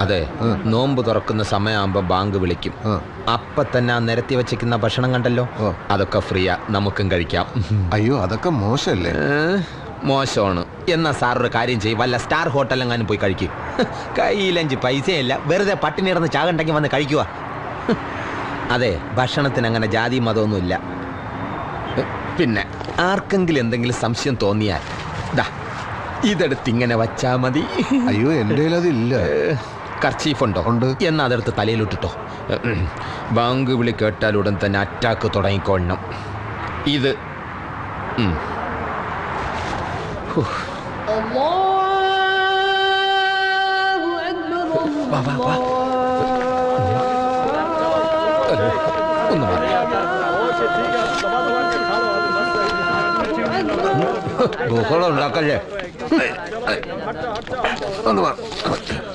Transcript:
അതെ, നോമ്പ് തുറക്കുന്ന സമയമാകുമ്പോ ബാങ്ക് വിളിക്കും. അപ്പൊ തന്നെ ആ നിരത്തി വെച്ചിരിക്കുന്ന ഭക്ഷണം കണ്ടല്ലോ, അതൊക്കെ ഫ്രീയാ, നമുക്കും കഴിക്കാം. അയ്യോ, അതൊക്കെ മോശമല്ലേ? മോശമാണ്. എന്നാ സാറൊരു കാര്യം ചെയ്യും, വല്ല സ്റ്റാർ ഹോട്ടലെങ്ങാനും പോയി കഴിക്കും. കയ്യിലഞ്ച് പൈസയില്ല, വെറുതെ പട്ടിണി ഇടന്ന് ചാകണ്ടെങ്കിൽ വന്ന് കഴിക്കുക. അതെ, ഭക്ഷണത്തിന് അങ്ങനെ ജാതി മതമൊന്നുമില്ല. പിന്നെ ആർക്കെങ്കിലും എന്തെങ്കിലും സംശയം തോന്നിയാൽ ഇതെടുത്ത് ഇങ്ങനെ വച്ചാ മതി. അയ്യോ, എൻ്റെ അതില്ല. കർച്ചീഫ് ഉണ്ടോ? ഉണ്ട്. എന്നാ അതെടുത്ത് തലയിലിട്ടിട്ടോ. ബാങ്ക് വിളി കേട്ടാൽ ഉടൻ തന്നെ അറ്റാക്ക് തുടങ്ങിക്കൊള്ളണം. ഇത് ഒന്ന് മാറി. ഉണ്ടാക്കല്ലേ. ഒന്ന് മാറി.